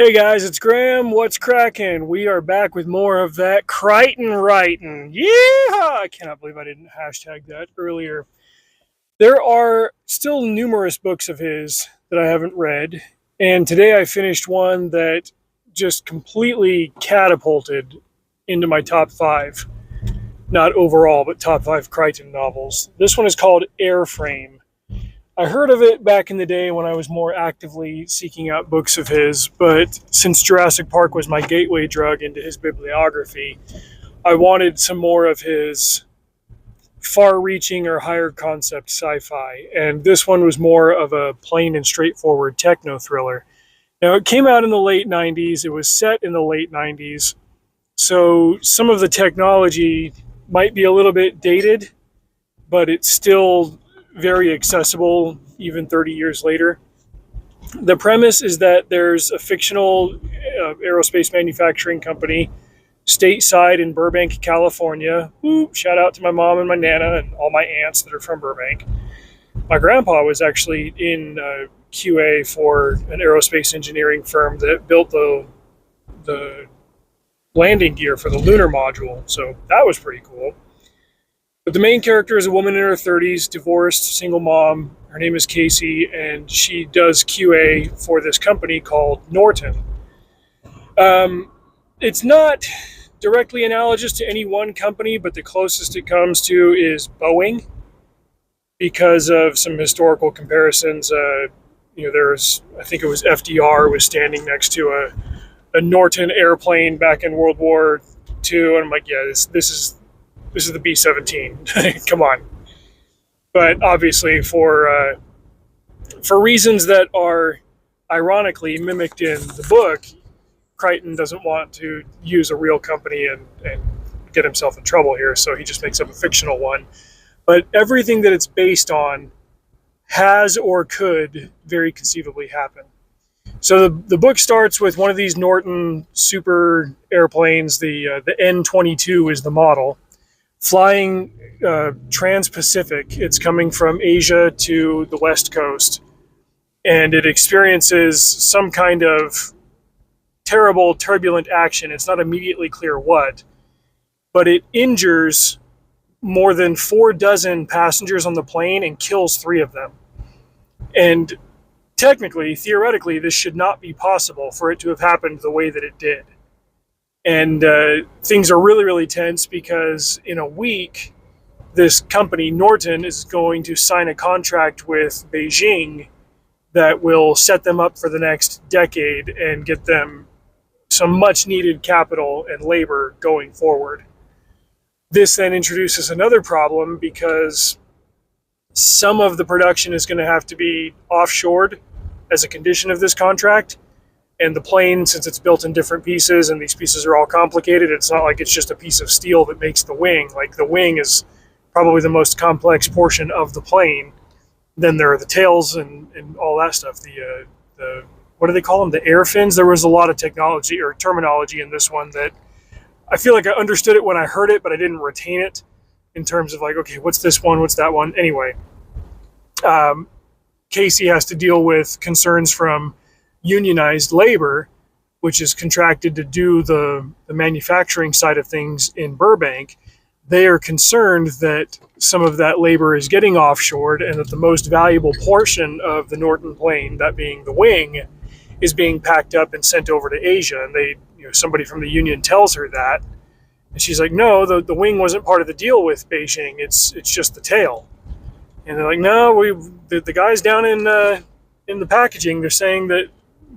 Hey guys, it's Graham. What's cracking? We are back with more of that Crichton writing. Yeah! I cannot believe I didn't hashtag that earlier. There are still numerous books of his that I haven't read, and today I finished one that just completely catapulted into my top five. Not overall, but top five Crichton novels. This one is called AIRFRAME. I heard of it back in the day when I was more actively seeking out books of his, but since Jurassic Park was my gateway drug into his bibliography, I wanted some more of his far reaching or higher concept sci fi, and this one was more of a plain and straightforward techno thriller. Now, it came out in the late 90s, it was set in the late 90s, so some of the technology might be a little bit dated, but it's still very accessible even 30 years later. The premise is that there's a fictional aerospace manufacturing company stateside in Burbank, California. Ooh, shout out to my mom and my nana and all my aunts that are from Burbank. My grandpa was actually in QA for an aerospace engineering firm that built the landing gear for the lunar module, so that was pretty cool. But the main character is a woman in her 30s, divorced, single mom. Her name is Casey, and she does QA for this company called Norton. It's not directly analogous to any one company, but the closest it comes to is Boeing because of some historical comparisons. There's, I think it was FDR was standing next to a Norton airplane back in World War II, and I'm like, yeah, this is the B-17. Come on. But obviously, for reasons that are ironically mimicked in the book, Crichton doesn't want to use a real company and get himself in trouble here, so he just makes up a fictional one. But everything that it's based on has or could very conceivably happen. So the book starts with one of these Norton super airplanes. The N-22 is the model, flying trans-Pacific. It's coming from Asia to the West Coast, and it experiences some kind of terrible, turbulent action. It's not immediately clear what, but it injures more than 4 dozen passengers on the plane and kills 3 of them. And technically, theoretically, this should not be possible for it to have happened the way that it did. And things are really, really tense because in a week, this company, Norton, is going to sign a contract with Beijing that will set them up for the next decade and get them some much needed capital and labor going forward. This then introduces another problem because some of the production is going to have to be offshored as a condition of this contract. And the plane, since it's built in different pieces and these pieces are all complicated, it's not like it's just a piece of steel that makes the wing. Like, the wing is probably the most complex portion of the plane. Then there are the tails and all that stuff. The what do they call them? The air fins. There was a lot of technology or terminology in this one that I feel like I understood it when I heard it, but I didn't retain it in terms of like, okay, what's this one? What's that one? Anyway, Casey has to deal with concerns from unionized labor, which is contracted to do the manufacturing side of things in Burbank. They are concerned that some of that labor is getting offshored and that the most valuable portion of the Norton plane, that being the wing, is being packed up and sent over to Asia. And somebody from the union tells her that. And she's like, no, the wing wasn't part of the deal with Beijing. It's just the tail. And they're like, no, the guys down in the packaging, they're saying that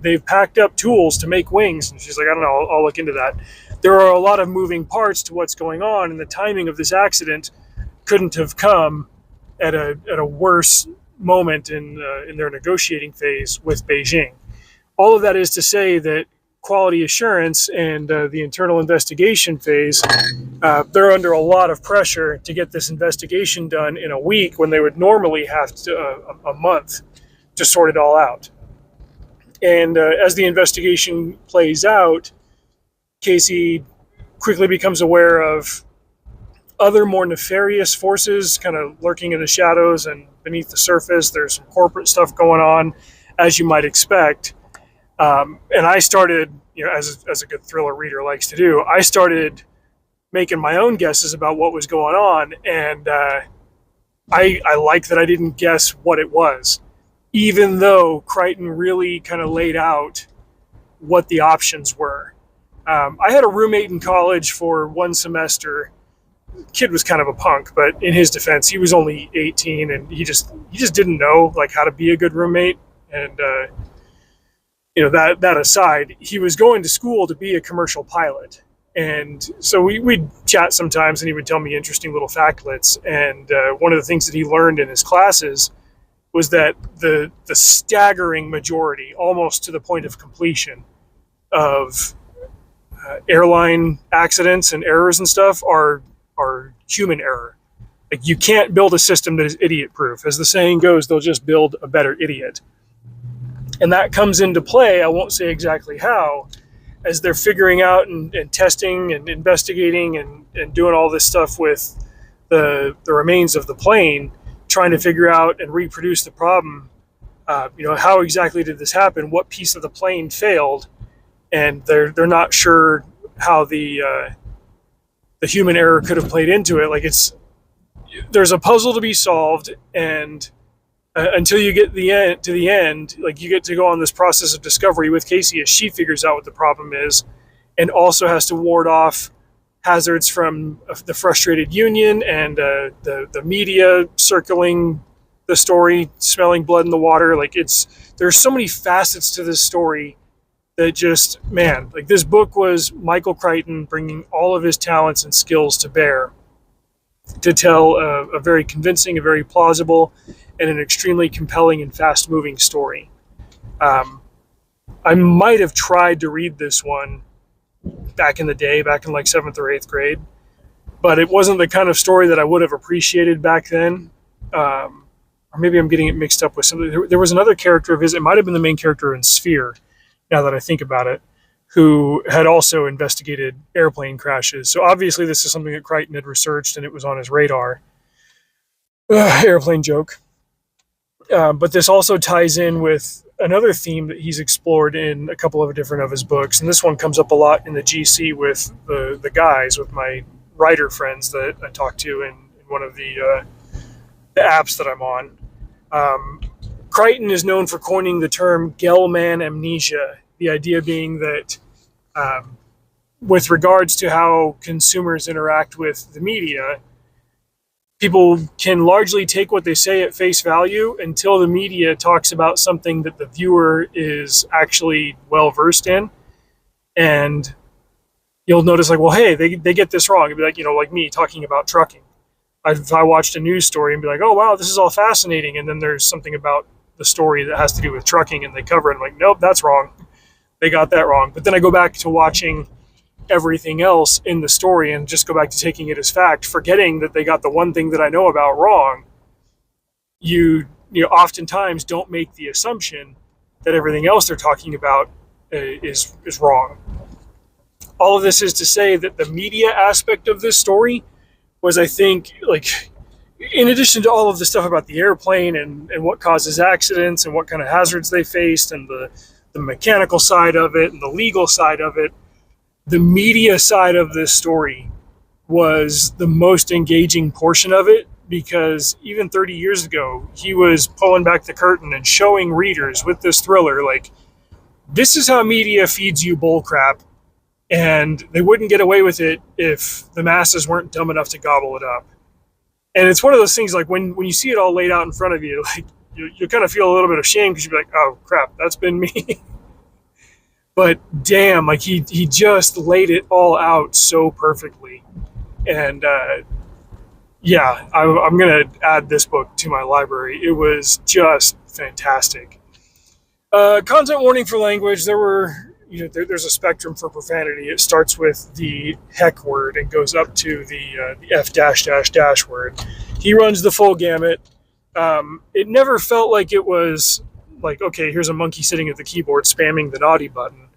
they've packed up tools to make wings. And she's like, I don't know, I'll look into that. There are a lot of moving parts to what's going on, and the timing of this accident couldn't have come at a worse moment in their negotiating phase with Beijing. All of that is to say that quality assurance and the internal investigation phase, they're under a lot of pressure to get this investigation done in a week when they would normally have a month to sort it all out. And as the investigation plays out, Casey quickly becomes aware of other more nefarious forces kind of lurking in the shadows and beneath the surface. There's some corporate stuff going on, as you might expect. And I started, as a good thriller reader likes to do, I started making my own guesses about what was going on, and I like that I didn't guess what it was, even though Crichton really kind of laid out what the options were. I had a roommate in college for one semester. Kid was kind of a punk, but in his defense, he was only 18, and he just didn't know like how to be a good roommate. And that aside, he was going to school to be a commercial pilot, and so we'd chat sometimes, and he would tell me interesting little factlets. And one of the things that he learned in his classes was that the staggering majority, almost to the point of completion, of airline accidents and errors and stuff are human error. Like, you can't build a system that is idiot proof. As the saying goes, they'll just build a better idiot. And that comes into play, I won't say exactly how, as they're figuring out and testing and investigating and doing all this stuff with the remains of the plane, trying to figure out and reproduce the problem. How exactly did this happen? What piece of the plane failed? And they're not sure how the human error could have played into it. Like, there's a puzzle to be solved, and until you get to the end, like, you get to go on this process of discovery with Casey as she figures out what the problem is, and also has to ward off hazards from the frustrated union and the media circling the story, smelling blood in the water. Like, there's so many facets to this story that just, man, like, this book was Michael Crichton bringing all of his talents and skills to bear to tell a very convincing, a very plausible, and an extremely compelling and fast-moving story. I might have tried to read this one back in the day, back in like 7th or 8th grade, but it wasn't the kind of story that I would have appreciated back then. Or maybe I'm getting it mixed up with something. There was another character of his, it might have been the main character in Sphere, now that I think about it, who had also investigated airplane crashes. So obviously this is something that Crichton had researched, and it was on his radar. Airplane joke. But this also ties in with another theme that he's explored in a couple of different of his books. And this one comes up a lot in the GC with the guys, with my writer friends that I talk to in one of the apps that I'm on. Crichton is known for coining the term Gell-Man amnesia, the idea being that with regards to how consumers interact with the media, people can largely take what they say at face value until the media talks about something that the viewer is actually well versed in. And you'll notice, like, well, hey, they get this wrong. It'd be like, like me talking about trucking. If I watched a news story and be like, oh, wow, this is all fascinating, and then there's something about the story that has to do with trucking, and they cover it, I'm like, nope, that's wrong. They got that wrong. But then I go back to watching everything else in the story and just go back to taking it as fact, forgetting that they got the one thing that I know about wrong. You oftentimes don't make the assumption that everything else they're talking about is wrong. All of this is to say that the media aspect of this story was, I think, like, in addition to all of the stuff about the airplane and what causes accidents and what kind of hazards they faced and the mechanical side of it and the legal side of it, the media side of this story was the most engaging portion of it, because even 30 years ago, he was pulling back the curtain and showing readers with this thriller, like, this is how media feeds you bullcrap, and they wouldn't get away with it if the masses weren't dumb enough to gobble it up. And it's one of those things, like, when you see it all laid out in front of you, like, you kind of feel a little bit of shame, because you'd be like, oh crap, that's been me. But damn, like, he just laid it all out so perfectly. And yeah, I'm gonna add this book to my library. It was just fantastic. Content warning for language. There's a spectrum for profanity. It starts with the heck word and goes up to the F -- word. He runs the full gamut. It never felt like it was like, okay, here's a monkey sitting at the keyboard spamming the naughty button.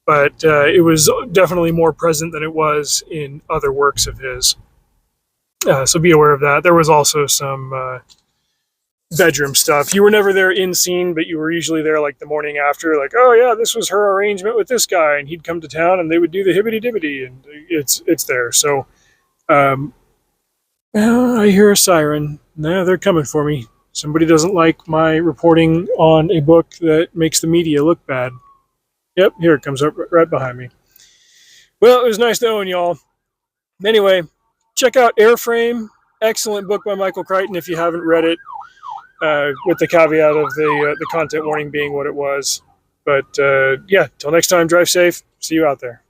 But it was definitely more present than it was in other works of his. So be aware of that. There was also some bedroom stuff. You were never there in scene, but you were usually there like the morning after, like, oh yeah, this was her arrangement with this guy, and he'd come to town and they would do the hibbity dibbity, and it's there. So um, I hear a siren. No, they're coming for me. Somebody doesn't like my reporting on a book that makes the media look bad. Yep, here it comes up right behind me. Well, it was nice knowing y'all. Anyway, check out Airframe. Excellent book by Michael Crichton if you haven't read it, with the caveat of the content warning being what it was. But yeah, till next time, drive safe. See you out there.